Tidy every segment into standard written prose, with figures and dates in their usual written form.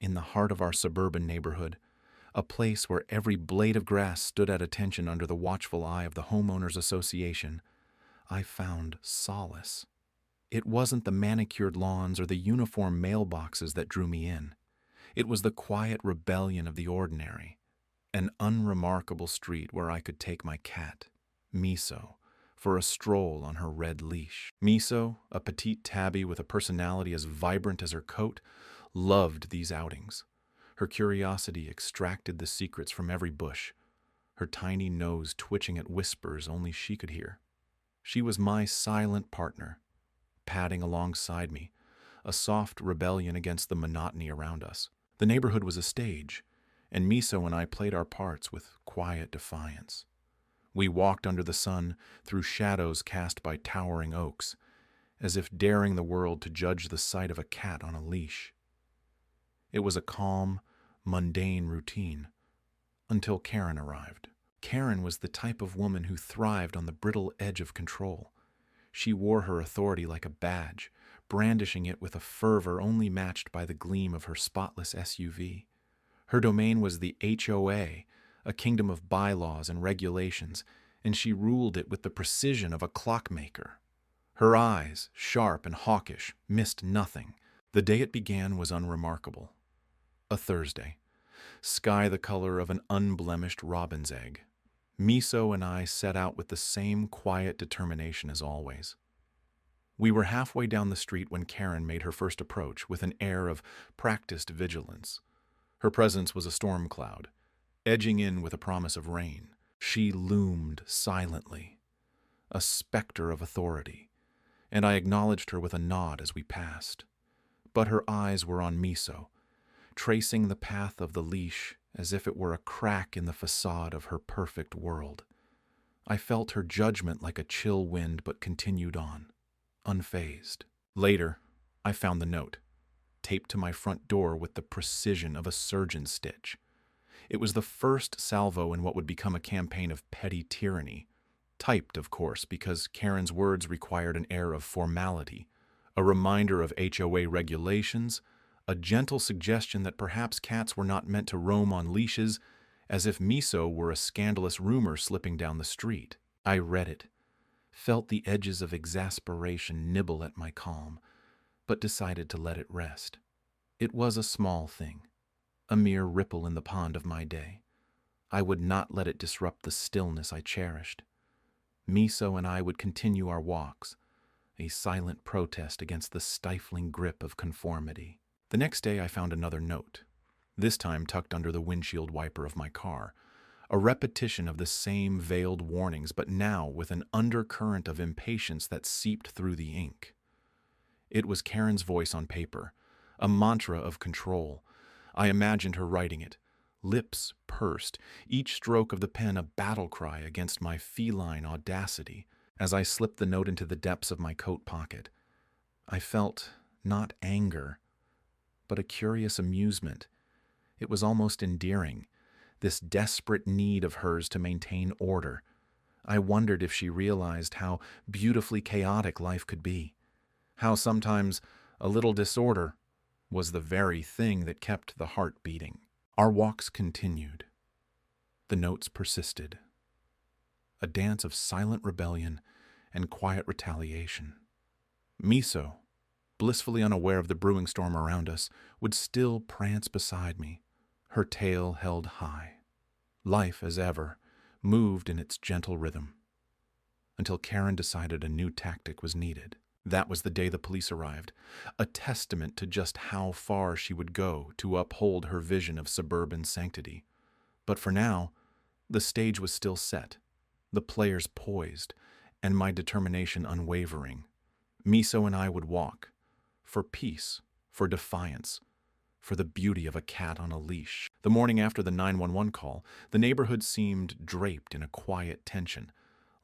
in the heart of our suburban neighborhood, a place where every blade of grass stood at attention under the watchful eye of the homeowners association, I found solace. It wasn't the manicured lawns or the uniform mailboxes that drew me in. It was the quiet rebellion of the ordinary, an unremarkable street where I could take my cat, Miso, for a stroll on her red leash. Miso, a petite tabby with a personality as vibrant as her coat, loved these outings. Her curiosity extracted the secrets from every bush, her tiny nose twitching at whispers only she could hear. She was my silent partner, padding alongside me, a soft rebellion against the monotony around us. The neighborhood was a stage, and Miso and I played our parts with quiet defiance. We walked under the sun through shadows cast by towering oaks, as if daring the world to judge the sight of a cat on a leash. It was a calm, mundane routine, until Karen arrived. Karen was the type of woman who thrived on the brittle edge of control. She wore her authority like a badge, brandishing it with a fervor only matched by the gleam of her spotless SUV. Her domain was the HOA, a kingdom of bylaws and regulations, and she ruled it with the precision of a clockmaker. Her eyes, sharp and hawkish, missed nothing. The day it began was unremarkable. A Thursday. Sky the color of an unblemished robin's egg. Miso and I set out with the same quiet determination as always. We were halfway down the street when Karen made her first approach with an air of practiced vigilance. Her presence was a storm cloud, edging in with a promise of rain. She loomed silently, a specter of authority, and I acknowledged her with a nod as we passed. But her eyes were on Miso, tracing the path of the leash as if it were a crack in the facade of her perfect world. I felt her judgment like a chill wind but continued on, unfazed. Later, I found the note, taped to my front door with the precision of a surgeon's stitch. It was the first salvo in what would become a campaign of petty tyranny, typed, of course, because Karen's words required an air of formality, a reminder of HOA regulations, a gentle suggestion that perhaps cats were not meant to roam on leashes, as if Miso were a scandalous rumor slipping down the street. I read it, felt the edges of exasperation nibble at my calm, but decided to let it rest. It was a small thing, a mere ripple in the pond of my day. I would not let it disrupt the stillness I cherished. Miso and I would continue our walks, a silent protest against the stifling grip of conformity. The next day I found another note, this time tucked under the windshield wiper of my car, a repetition of the same veiled warnings, but now with an undercurrent of impatience that seeped through the ink. It was Karen's voice on paper, a mantra of control. I imagined her writing it, lips pursed, each stroke of the pen a battle cry against my feline audacity. As I slipped the note into the depths of my coat pocket, I felt not anger, but a curious amusement. It was almost endearing, this desperate need of hers to maintain order. I wondered if she realized how beautifully chaotic life could be, how sometimes a little disorder was the very thing that kept the heart beating. Our walks continued. The notes persisted, a dance of silent rebellion and quiet retaliation. Miso, blissfully unaware of the brewing storm around us, would still prance beside me, her tail held high. Life, as ever, moved in its gentle rhythm, until Karen decided a new tactic was needed. That was the day the police arrived, a testament to just how far she would go to uphold her vision of suburban sanctity. But for now, the stage was still set, the players poised, and my determination unwavering. Miso and I would walk, for peace, for defiance, for the beauty of a cat on a leash. The morning after the 911 call, the neighborhood seemed draped in a quiet tension,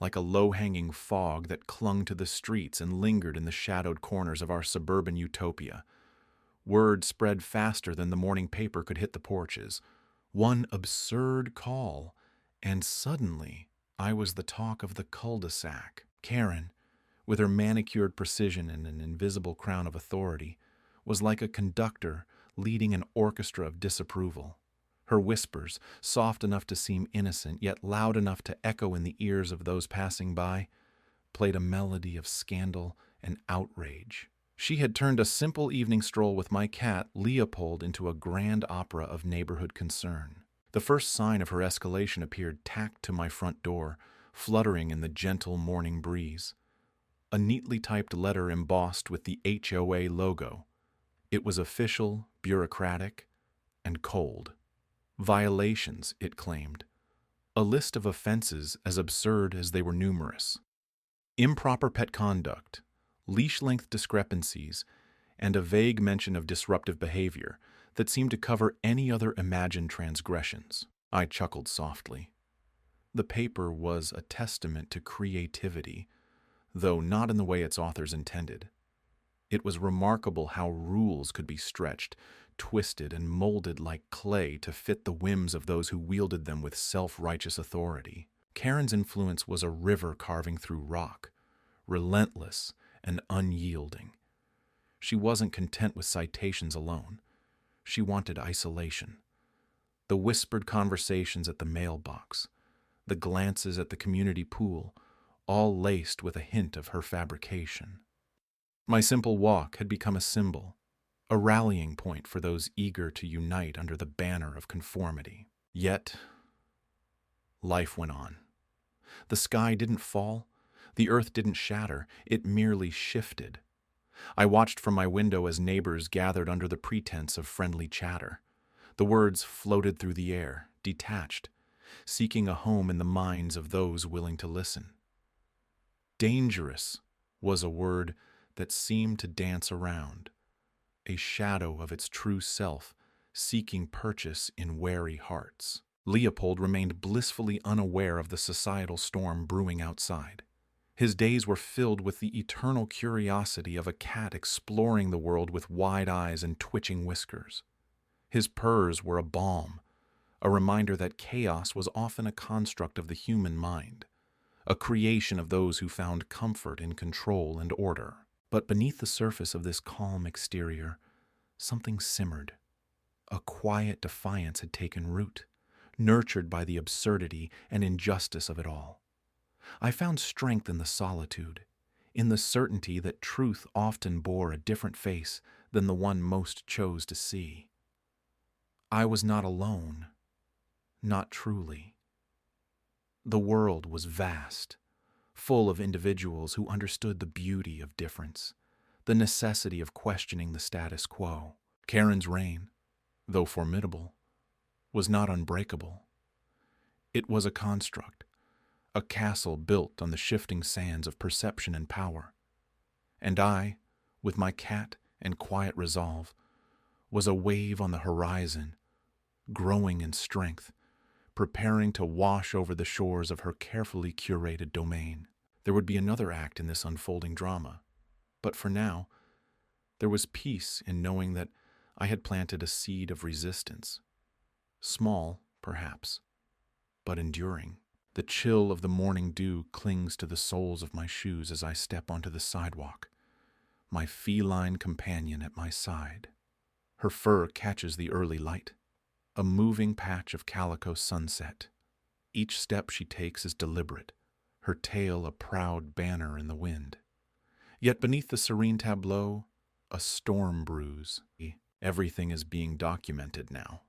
like a low-hanging fog that clung to the streets and lingered in the shadowed corners of our suburban utopia. Word spread faster than the morning paper could hit the porches. One absurd call, and suddenly I was the talk of the cul-de-sac. Karen, with her manicured precision and an invisible crown of authority, was like a conductor leading an orchestra of disapproval. Her whispers, soft enough to seem innocent, yet loud enough to echo in the ears of those passing by, played a melody of scandal and outrage. She had turned a simple evening stroll with my cat, Leopold, into a grand opera of neighborhood concern. The first sign of her escalation appeared tacked to my front door, fluttering in the gentle morning breeze. A neatly typed letter embossed with the HOA logo. It was official, bureaucratic, and cold. Violations, it claimed. A list of offenses as absurd as they were numerous. Improper pet conduct, leash-length discrepancies, and a vague mention of disruptive behavior that seemed to cover any other imagined transgressions. I chuckled softly. The paper was a testament to creativity, though not in the way its authors intended. It was remarkable how rules could be stretched, twisted, and molded like clay to fit the whims of those who wielded them with self-righteous authority. Karen's influence was a river carving through rock, relentless and unyielding. She wasn't content with citations alone. She wanted isolation. The whispered conversations at the mailbox, the glances at the community pool, all laced with a hint of her fabrication. My simple walk had become a symbol, a rallying point for those eager to unite under the banner of conformity. Yet, life went on. The sky didn't fall, the earth didn't shatter, it merely shifted. I watched from my window as neighbors gathered under the pretense of friendly chatter. The words floated through the air, detached, seeking a home in the minds of those willing to listen. Dangerous was a word that seemed to dance around, a shadow of its true self, seeking purchase in wary hearts. Leopold remained blissfully unaware of the societal storm brewing outside. His days were filled with the eternal curiosity of a cat exploring the world with wide eyes and twitching whiskers. His purrs were a balm, a reminder that chaos was often a construct of the human mind, a creation of those who found comfort in control and order. But beneath the surface of this calm exterior, something simmered. A quiet defiance had taken root, nurtured by the absurdity and injustice of it all. I found strength in the solitude, in the certainty that truth often bore a different face than the one most chose to see. I was not alone, not truly. The world was vast, full of individuals who understood the beauty of difference, the necessity of questioning the status quo. Karen's reign, though formidable, was not unbreakable. It was a construct, a castle built on the shifting sands of perception and power. And I, with my cat and quiet resolve, was a wave on the horizon, growing in strength, preparing to wash over the shores of her carefully curated domain. There would be another act in this unfolding drama, but for now, there was peace in knowing that I had planted a seed of resistance. Small, perhaps, but enduring. The chill of the morning dew clings to the soles of my shoes as I step onto the sidewalk, my feline companion at my side. Her fur catches the early light, a moving patch of calico sunset. Each step she takes is deliberate, her tail a proud banner in the wind. Yet beneath the serene tableau, a storm brews. Everything is being documented now.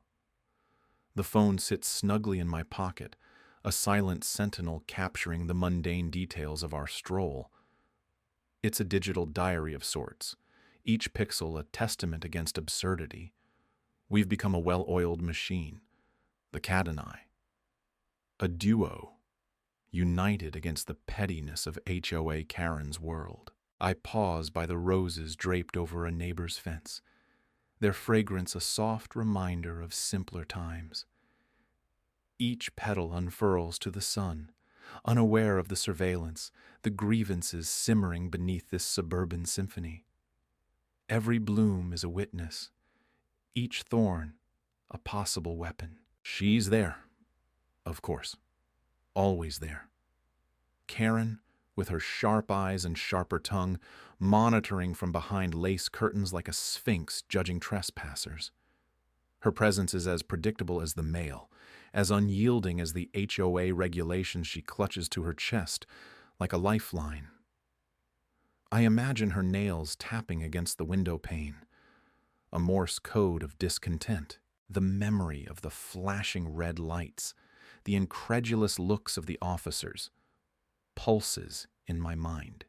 The phone sits snugly in my pocket, a silent sentinel capturing the mundane details of our stroll. It's a digital diary of sorts, each pixel a testament against absurdity. We've become a well-oiled machine, the cat and I. A duo, united against the pettiness of HOA Karen's world. I pause by the roses draped over a neighbor's fence, their fragrance a soft reminder of simpler times. Each petal unfurls to the sun, unaware of the surveillance, the grievances simmering beneath this suburban symphony. Every bloom is a witness, each thorn a possible weapon. She's there, of course, always there. Karen with her sharp eyes and sharper tongue, monitoring from behind lace curtains like a sphinx judging trespassers. Her presence is as predictable as the male, as unyielding as the HOA regulations she clutches to her chest like a lifeline. I imagine her nails tapping against the window pane, a Morse code of discontent, the memory of the flashing red lights, the incredulous looks of the officers, pulses in my mind.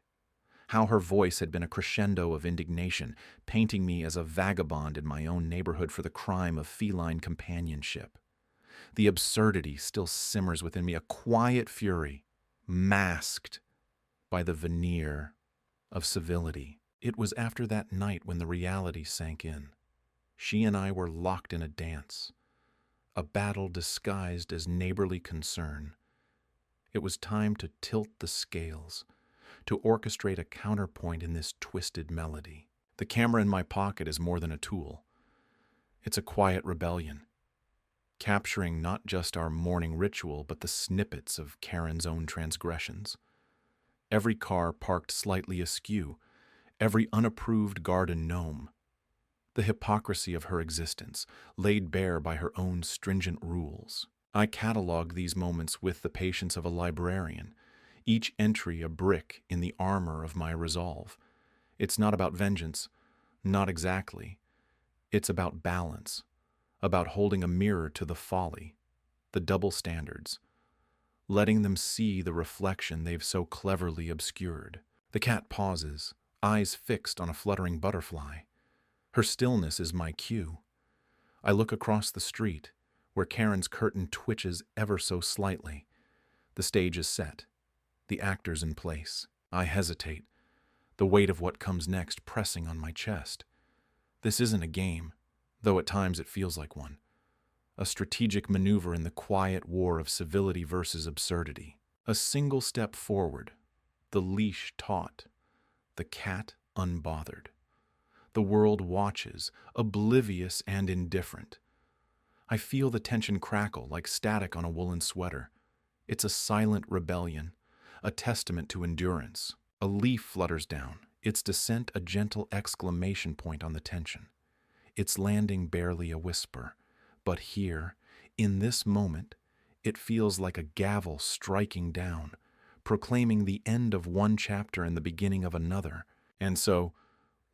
How her voice had been a crescendo of indignation, painting me as a vagabond in my own neighborhood for the crime of feline companionship. The absurdity still simmers within me, a quiet fury, masked by the veneer of civility. It was after that night when the reality sank in. She and I were locked in a dance, a battle disguised as neighborly concern. It was time to tilt the scales, to orchestrate a counterpoint in this twisted melody. The camera in my pocket is more than a tool. It's a quiet rebellion, capturing not just our morning ritual, but the snippets of Karen's own transgressions. Every car parked slightly askew, every unapproved garden gnome. The hypocrisy of her existence, laid bare by her own stringent rules. I catalog these moments with the patience of a librarian, each entry a brick in the armor of my resolve. It's not about vengeance, not exactly. It's about balance, about holding a mirror to the folly, the double standards, letting them see the reflection they've so cleverly obscured. The cat pauses, eyes fixed on a fluttering butterfly. Her stillness is my cue. I look across the street, where Karen's curtain twitches ever so slightly. The stage is set, the actors in place. I hesitate, the weight of what comes next pressing on my chest. This isn't a game, though at times it feels like one. A strategic maneuver in the quiet war of civility versus absurdity. A single step forward, the leash taut, the cat unbothered. The world watches, oblivious and indifferent. I feel the tension crackle like static on a woolen sweater. It's a silent rebellion, a testament to endurance. A leaf flutters down, its descent a gentle exclamation point on the tension. Its landing barely a whisper. But here, in this moment, it feels like a gavel striking down, proclaiming the end of one chapter and the beginning of another. And so,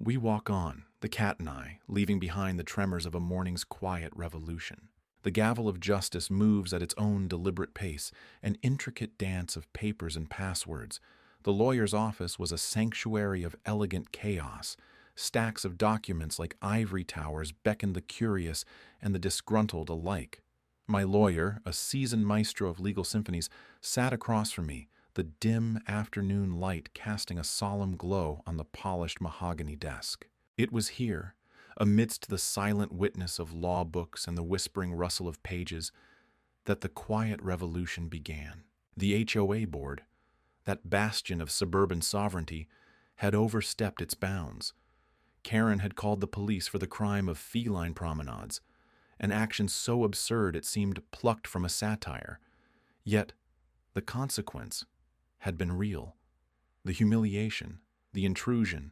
we walk on, the cat and I, leaving behind the tremors of a morning's quiet revolution. The gavel of justice moves at its own deliberate pace, an intricate dance of papers and passwords. The lawyer's office was a sanctuary of elegant chaos. Stacks of documents like ivory towers beckoned the curious and the disgruntled alike. My lawyer, a seasoned maestro of legal symphonies, sat across from me, the dim afternoon light casting a solemn glow on the polished mahogany desk. It was here, amidst the silent witness of law books and the whispering rustle of pages, that the quiet revolution began. The HOA board, that bastion of suburban sovereignty, had overstepped its bounds. Karen had called the police for the crime of feline promenades, an action so absurd it seemed plucked from a satire. Yet, the consequence had been real. The humiliation, the intrusion,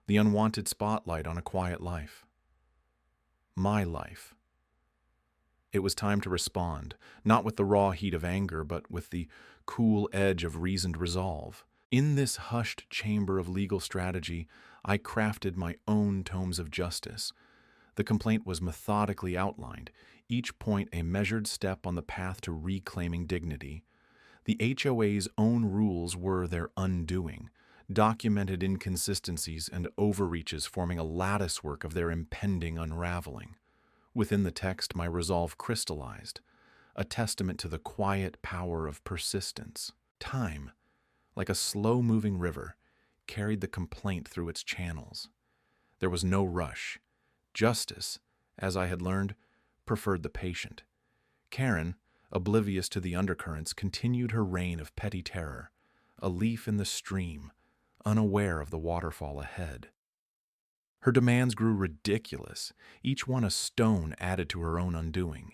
the unwanted spotlight on a quiet life. My life. It was time to respond, not with the raw heat of anger, but with the cool edge of reasoned resolve. In this hushed chamber of legal strategy, I crafted my own tomes of justice. The complaint was methodically outlined, each point a measured step on the path to reclaiming dignity. The HOA's own rules were their undoing, documented inconsistencies and overreaches forming a latticework of their impending unraveling. Within the text, my resolve crystallized, a testament to the quiet power of persistence. Time, like a slow-moving river, carried the complaint through its channels. There was no rush. Justice, as I had learned, preferred the patient. Karen, oblivious to the undercurrents, continued her reign of petty terror, a leaf in the stream, unaware of the waterfall ahead. Her demands grew ridiculous, each one a stone added to her own undoing.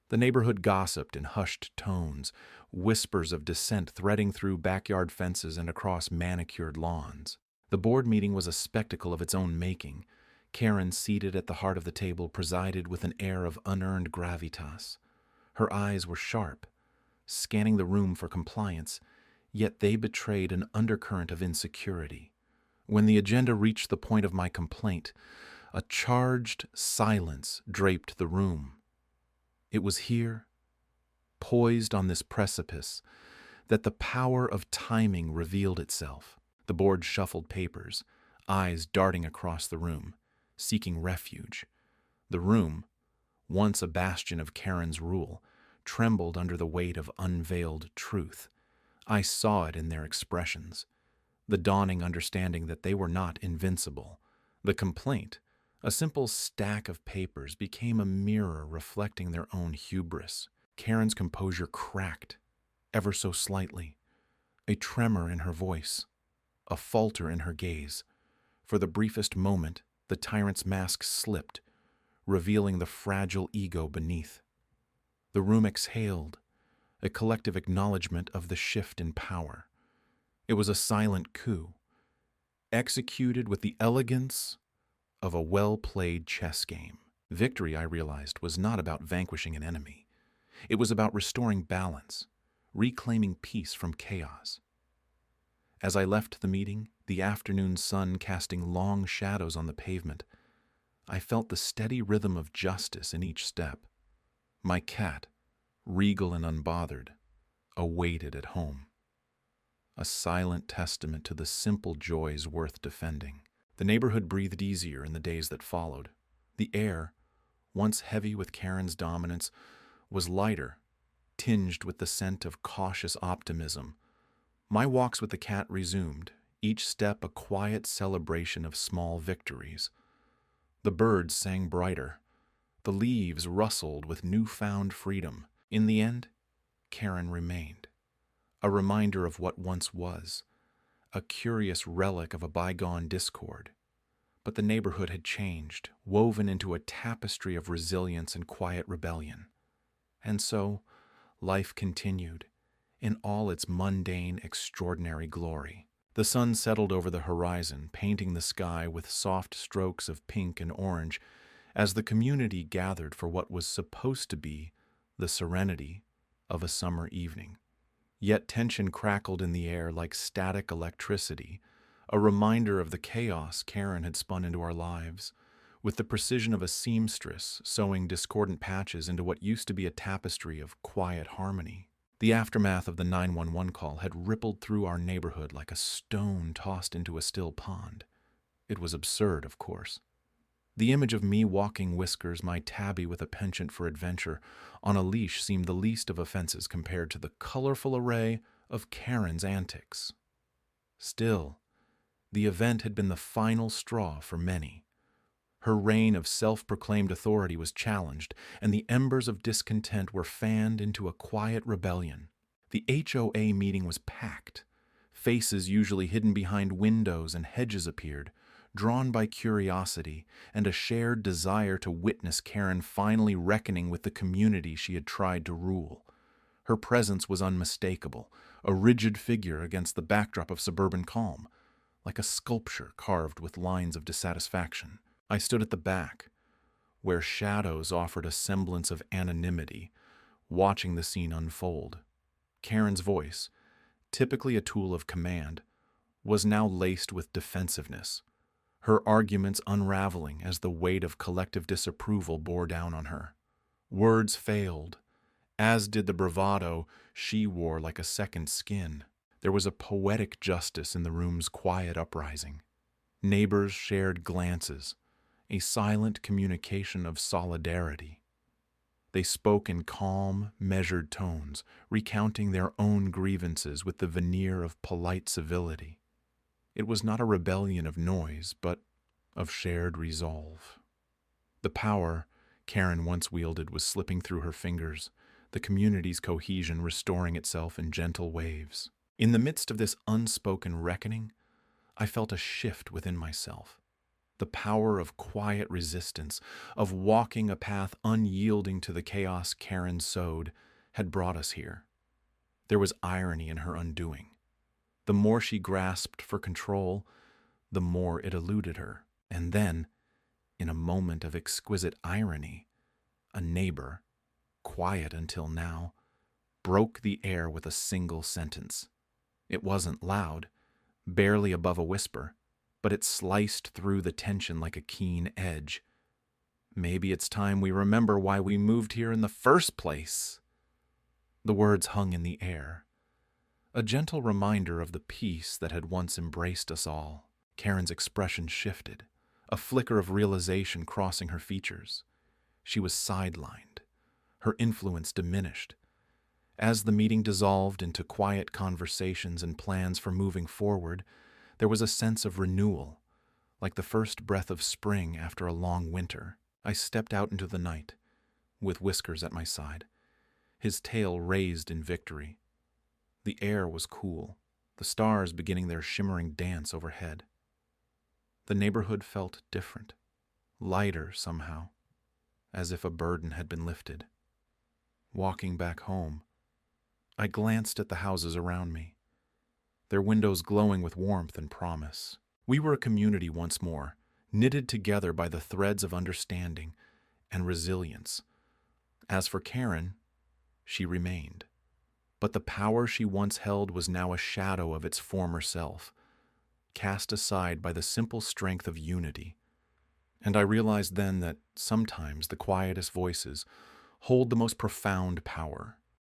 The neighborhood gossiped in hushed tones, whispers of dissent threading through backyard fences and across manicured lawns. The board meeting was a spectacle of its own making. Karen, seated at the heart of the table, presided with an air of unearned gravitas. Her eyes were sharp, scanning the room for compliance, yet they betrayed an undercurrent of insecurity. When the agenda reached the point of my complaint, a charged silence draped the room. It was here, poised on this precipice, that the power of timing revealed itself. The board shuffled papers, eyes darting across the room, seeking refuge. The room, once a bastion of Karen's rule, trembled under the weight of unveiled truth. I saw it in their expressions, the dawning understanding that they were not invincible. The complaint, a simple stack of papers, became a mirror reflecting their own hubris. Karen's composure cracked, ever so slightly, a tremor in her voice, a falter in her gaze. For the briefest moment, the tyrant's mask slipped, revealing the fragile ego beneath. The room exhaled, a collective acknowledgement of the shift in power. It was a silent coup, executed with the elegance of a well-played chess game. Victory, I realized, was not about vanquishing an enemy. It was about restoring balance, reclaiming peace from chaos. As I left the meeting, the afternoon sun casting long shadows on the pavement, I felt the steady rhythm of justice in each step. My cat, regal and unbothered, awaited at home. A silent testament to the simple joys worth defending. The neighborhood breathed easier in the days that followed. The air, once heavy with Karen's dominance, was lighter, tinged with the scent of cautious optimism. My walks with the cat resumed, each step a quiet celebration of small victories. The birds sang brighter. The leaves rustled with newfound freedom. In the end, Karen remained, a reminder of what once was, a curious relic of a bygone discord. But the neighborhood had changed, woven into a tapestry of resilience and quiet rebellion. And so, life continued, in all its mundane, extraordinary glory. The sun settled over the horizon, painting the sky with soft strokes of pink and orange, as the community gathered for what was supposed to be the serenity of a summer evening. Yet tension crackled in the air like static electricity, a reminder of the chaos Karen had spun into our lives, with the precision of a seamstress sewing discordant patches into what used to be a tapestry of quiet harmony. The aftermath of the 911 call had rippled through our neighborhood like a stone tossed into a still pond. It was absurd, of course. The image of me walking Whiskers, my tabby with a penchant for adventure, on a leash seemed the least of offenses compared to the colorful array of Karen's antics. Still, the event had been the final straw for many. Her reign of self-proclaimed authority was challenged, and the embers of discontent were fanned into a quiet rebellion. The HOA meeting was packed. Faces usually hidden behind windows and hedges appeared, drawn by curiosity and a shared desire to witness Karen finally reckoning with the community she had tried to rule. Her presence was unmistakable, a rigid figure against the backdrop of suburban calm, like a sculpture carved with lines of dissatisfaction. I stood at the back, where shadows offered a semblance of anonymity, watching the scene unfold. Karen's voice, typically a tool of command, was now laced with defensiveness, her arguments unraveling as the weight of collective disapproval bore down on her. Words failed, as did the bravado she wore like a second skin. There was a poetic justice in the room's quiet uprising. Neighbors shared glances, a silent communication of solidarity. They spoke in calm, measured tones, recounting their own grievances with the veneer of polite civility. It was not a rebellion of noise, but of shared resolve. The power Karen once wielded was slipping through her fingers, the community's cohesion restoring itself in gentle waves. In the midst of this unspoken reckoning, I felt a shift within myself. The power of quiet resistance, of walking a path unyielding to the chaos Karen sowed, had brought us here. There was irony in her undoing. The more she grasped for control, the more it eluded her. And then, in a moment of exquisite irony, a neighbor, quiet until now, broke the air with a single sentence. It wasn't loud, barely above a whisper, but it sliced through the tension like a keen edge. Maybe it's time we remember why we moved here in the first place. The words hung in the air, a gentle reminder of the peace that had once embraced us all. Karen's expression shifted, a flicker of realization crossing her features. She was sidelined, her influence diminished. As the meeting dissolved into quiet conversations and plans for moving forward, there was a sense of renewal, like the first breath of spring after a long winter. I stepped out into the night, with Whiskers at my side, his tail raised in victory. The air was cool, the stars beginning their shimmering dance overhead. The neighborhood felt different, lighter somehow, as if a burden had been lifted. Walking back home, I glanced at the houses around me, their windows glowing with warmth and promise. We were a community once more, knitted together by the threads of understanding and resilience. As for Karen, she remained. But the power she once held was now a shadow of its former self, cast aside by the simple strength of unity. And I realized then that sometimes the quietest voices hold the most profound power.